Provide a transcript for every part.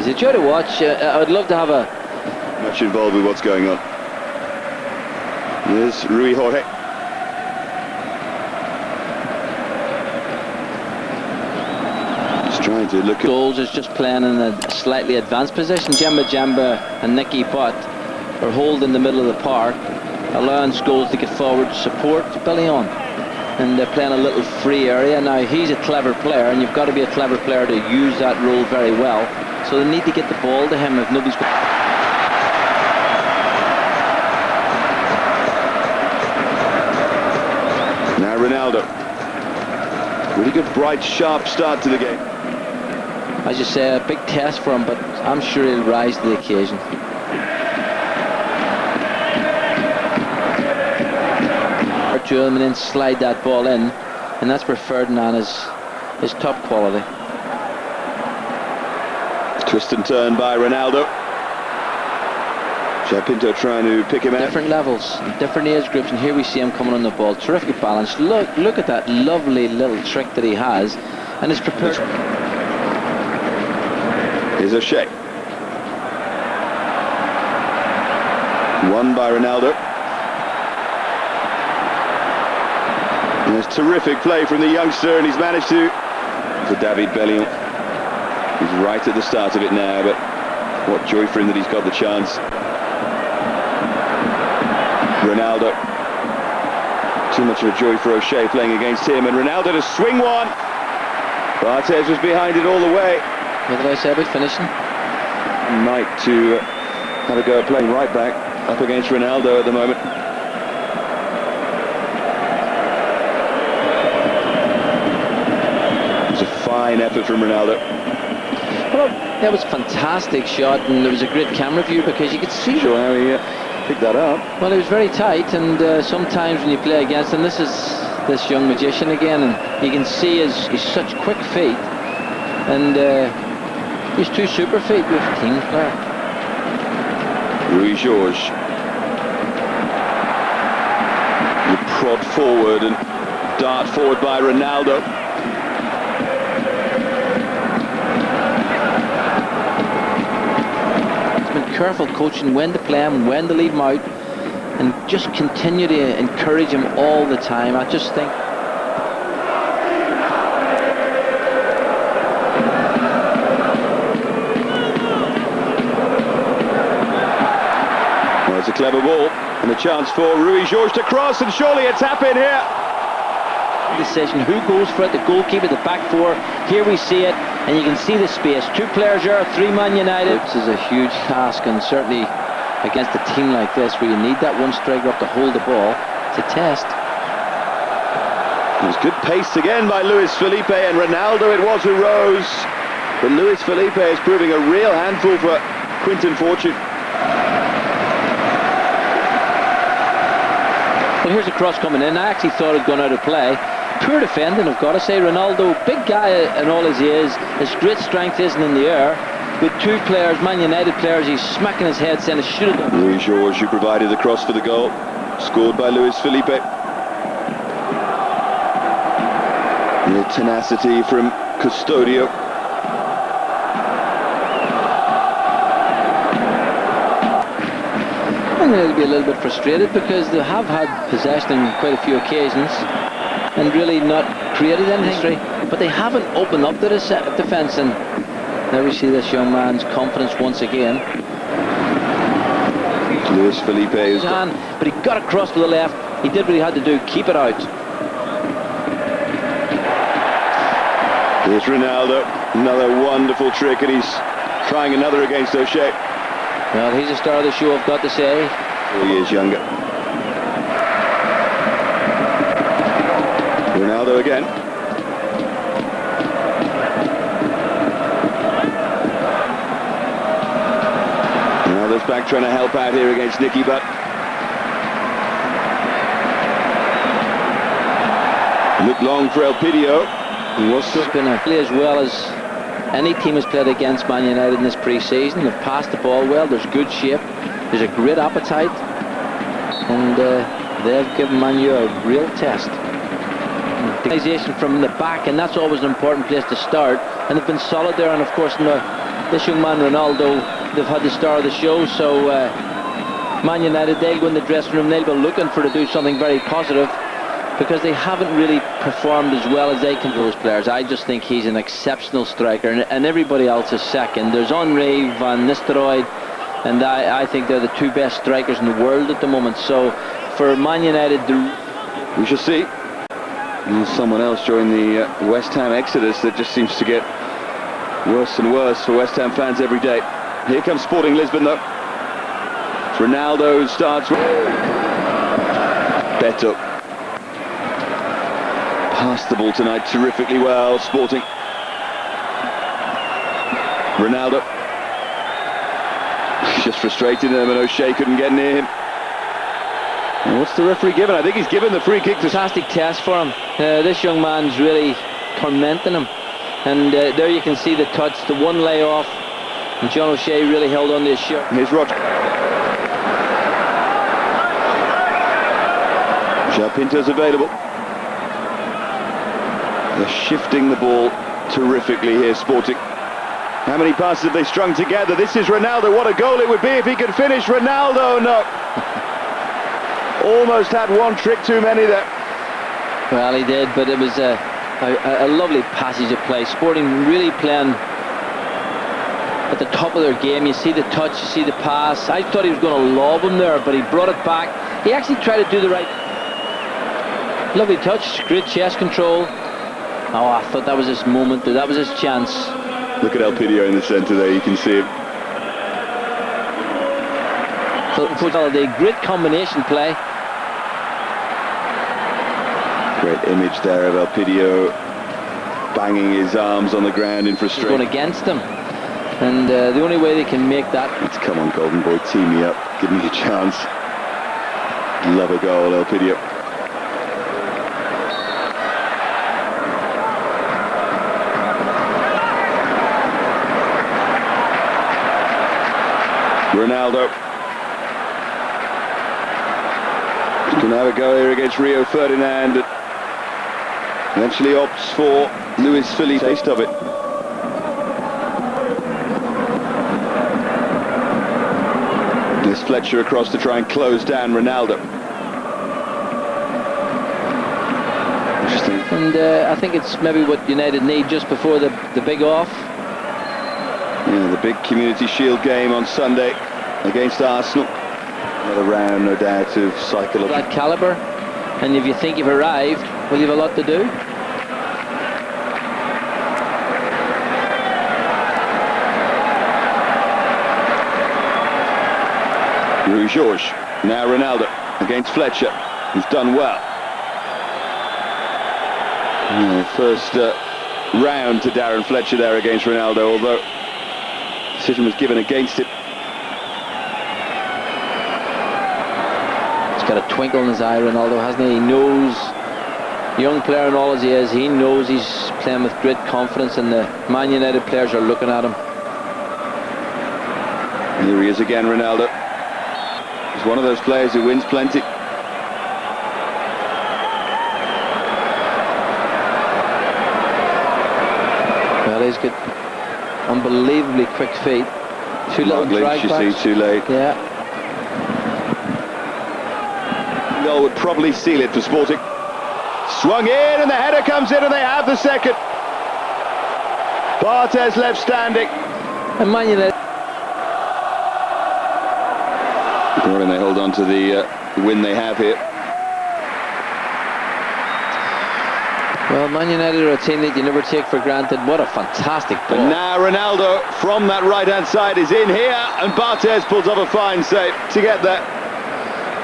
It's a joy to watch. I would love to have a... Much involved with what's going on. There's Rui Jorge. Just trying to look at... Goals is just playing in a slightly advanced position. Jemba and Nicky Butt are holding the middle of the park, allowing Scholes to get forward to support Billy on. And they're playing a little free area. Now, he's a clever player, and you've got to be a clever player to use that role very well. So they need to get the ball to him if nobody's... Now Ronaldo. Really good, bright, sharp start to the game. As you say, a big test for him, but I'm sure he'll rise to the occasion. To him and then slide that ball in, and that's where Ferdinand is top quality. Twist and turn by Ronaldo. Pinto trying to pick him out. Different levels, different age groups, and here we see him coming on the ball. Terrific balance. Look at that lovely little trick that he has, and is prepared. Here's O'Shea. Won by Ronaldo. And there's terrific play from the youngster, and he's managed to... For David Bellion. He's right at the start of it now, but what joy for him that he's got the chance. Ronaldo. Too much of a joy for O'Shea playing against him, and Ronaldo to swing one. Barthez was behind it all the way. What did I say about finishing? Knight to have a go at playing right back up against Ronaldo at the moment. It was a fine effort from Ronaldo. Well, that was a fantastic shot, and there was a great camera view because you could see... Sure how he picked that up. Well, it was very tight, and sometimes when you play against him, this is this young magician again, and you can see he's such quick feet, and he's two super feet with team player. Rui Jorge. You prod forward and dart forward by Ronaldo. Careful coaching when to play him and when to leave him out, and just continue to encourage him all the time. I just think well, it's a clever ball and a chance for Rui Jorge to cross, and surely a tap in here. Decision who goes for it, the goalkeeper, the back four. Here we see it, and you can see the space. Two players there, three-man United. This is a huge task, and certainly against a team like this where you need that one striker up to hold the ball. It's a test. It was good pace again by Luis Felipe, and Ronaldo it was who rose. But Luis Felipe is proving a real handful for Quinton Fortune. Well, here's a cross coming in. I actually thought it'd gone out of play. Poor defending, I've got to say. Ronaldo, big guy and all as he is, his great strength isn't in the air. With two players, Man United players, he's smacking his head saying it should have done. Rui Jorge, who provided the cross for the goal, scored by Luis Felipe. The tenacity from Custodio. I'm going to be a little bit frustrated because they have had possession on quite a few occasions and really not created anything, but they haven't opened up the defence, and there we see this young man's confidence once again. Luis Felipe is... But he got across to the left. He did what he had to do, keep it out. Here's Ronaldo, another wonderful trick, and he's trying another against O'Shea. Well, he's the star of the show, I've got to say. 4 years younger. Ronaldo again. Ronaldo's back trying to help out here against Nicky Butt. Looked long for Elpidio. He was been a play as well as any team has played against Man United in this pre-season. They've passed the ball well, there's good shape, there's a great appetite, and they've given Man U a real test. Organisation from the back, and that's always an important place to start, and they've been solid there, and of course in the this young man Ronaldo, they've had the star of the show, so Man United, they'll go in the dressing room, they'll be looking for to do something very positive, because they haven't really performed as well as they can, those players. I just think he's an exceptional striker, and everybody else is second. There's Henry, Van Nistelrooy, and I think they're the two best strikers in the world at the moment. So for Man United, we shall see. And someone else joined the West Ham exodus that just seems to get worse and worse for West Ham fans every day. Here comes Sporting Lisbon though. It's Ronaldo starts. Beto passed the ball tonight terrifically well. Sporting. Ronaldo. Just frustrated, and O'Shea couldn't get near him. And what's the referee given? I think he's given the free kick. Fantastic test for him. This young man's really tormenting him. And there you can see the touch, the one layoff. And John O'Shea really held on to his shirt. Here's Roger. Pinto's available. They're shifting the ball terrifically here, Sporting. How many passes have they strung together? This is Ronaldo. What a goal it would be if he could finish. Ronaldo, no. Almost had one trick too many there. Well, he did, but it was a lovely passage of play. Sporting really playing at the top of their game. You see the touch, you see the pass. I thought he was going to lob him there, but he brought it back. He actually tried to do the right. Lovely touch, great chest control. Oh, I thought that was his moment, that was his chance. Look at Elpidio in the centre there, you can see him. So, great combination play. Great image there of Elpidio banging his arms on the ground in frustration. Going against him. And the only way they can make that... It's come on, Golden Boy, tee me up, give me a chance. Love a goal, Elpidio. Ronaldo can have a go here against Rio Ferdinand. Eventually opts for Luis Felipe. Taste of it. There's Fletcher across to try and close down Ronaldo. Interesting. And I think it's maybe what United need just before the big off. Yeah, the big Community Shield game on Sunday against Arsenal. Another round, no doubt, of psychological... That calibre, and if you think you've arrived, well, you've a lot to do. Rui Jorge, now Ronaldo against Fletcher, who's done well. Yeah, first round to Darren Fletcher there against Ronaldo, although decision was given against it. He's got a twinkle in his eye, Ronaldo, hasn't he? He knows, young player and all as he is, he knows he's playing with great confidence, and the Man United players are looking at him. Here he is again, Ronaldo. He's one of those players who wins plenty. Well, he's got unbelievably quick feet. Two little drag you backs. see, too late. Yeah. Goal would probably seal it for Sporting. Swung in, and the header comes in, and they have the second. Barthez left standing. And Man United. And they hold on to the win they have here. Well, Man United are a team that you never take for granted. What a fantastic ball. And now Ronaldo from that right-hand side is in here, and Barthez pulls off a fine save to get there.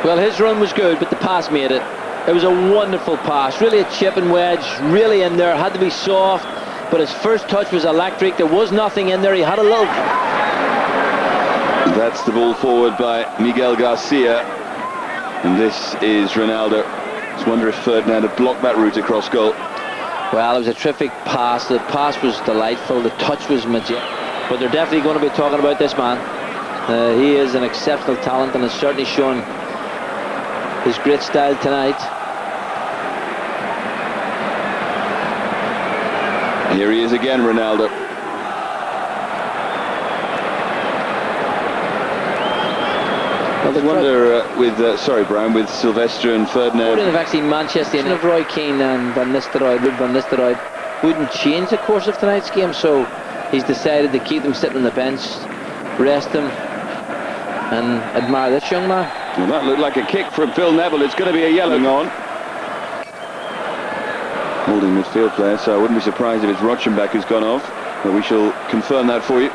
Well, his run was good, but the pass made it. It was a wonderful pass, really a chip and wedge, really in there, had to be soft, but his first touch was electric. There was nothing in there, he had a little... That's the ball forward by Miguel Garcia, and this is Ronaldo. Just wonder if Ferdinand had blocked that route across goal. Well, it was a terrific pass. The pass was delightful, the touch was majestic, but they're definitely going to be talking about this man. He is an exceptional talent, and has certainly shown his great style tonight. Here he is again, Ronaldo. I wonder sorry Brian, with Sylvester and Ferdinand. I wouldn't have actually Manchester United of Roy Keane and Van Nistelrooy wouldn't change the course of tonight's game, so he's decided to keep them sitting on the bench, rest them, and admire this young man. Well, that looked like a kick from Phil Neville. It's going to be a yellow on. Holding midfield player, so I wouldn't be surprised if it's Rochenbach who's gone off, but we shall confirm that for you.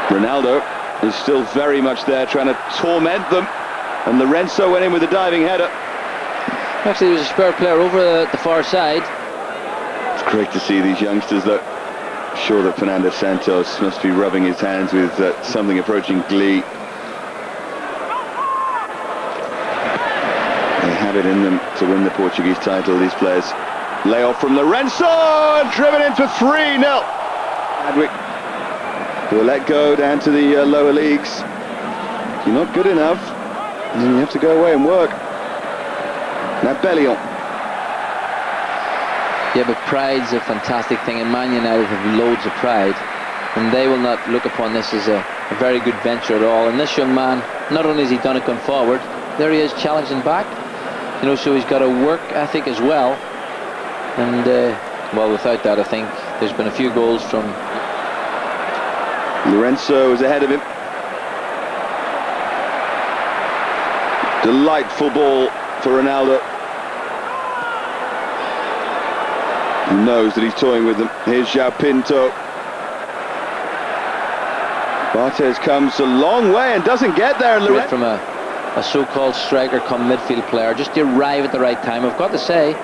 Ronaldo is still very much there, trying to torment them, and Lorenzo went in with a diving header. Actually, there was a spare player over the far side. It's great to see these youngsters, though. I'm sure that Fernando Santos must be rubbing his hands with something approaching glee. They have it in them to win the Portuguese title, these players. Lay off from Lorenzo, and driven in for 3-0. Adwick will let go down to the lower leagues. If you're not good enough, then you have to go away and work. Now Bellion. Yeah, but pride's a fantastic thing, and Man United have loads of pride, and they will not look upon this as a very good venture at all. And this young man, not only has he done it going forward, there he is challenging back, you know, so he's got a work ethic as well. And well, without that, I think there's been a few goals from Lorenzo is ahead of him. Delightful ball for Ronaldo. He knows that he's toying with them. Here's João Pinto. Barthez comes a long way and doesn't get there. From a so-called striker come midfield player, just to arrive at the right time. I've got to say,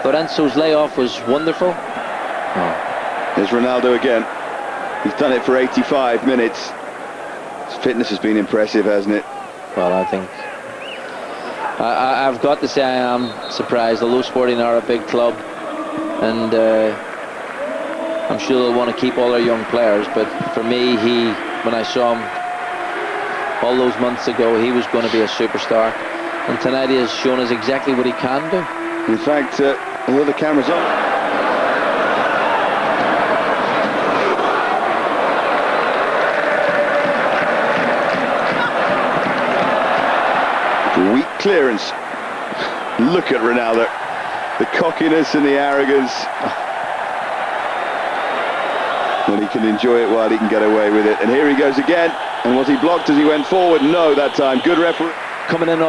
Lorenzo's layoff was wonderful. There's Ronaldo again. He's done it for 85 minutes. His fitness has been impressive, hasn't it? Well, I think I've got to say I am surprised, although Sporting are a big club, and I'm sure they'll want to keep all their young players, but for me, when I saw him all those months ago, he was going to be a superstar, and tonight he has shown us exactly what he can do. In fact, although the camera's on, weak clearance. Look at Ronaldo, the cockiness and the arrogance. Well, he can enjoy it while he can get away with it, and here he goes again. And was he blocked as he went forward? No, that time. Good referee. Coming in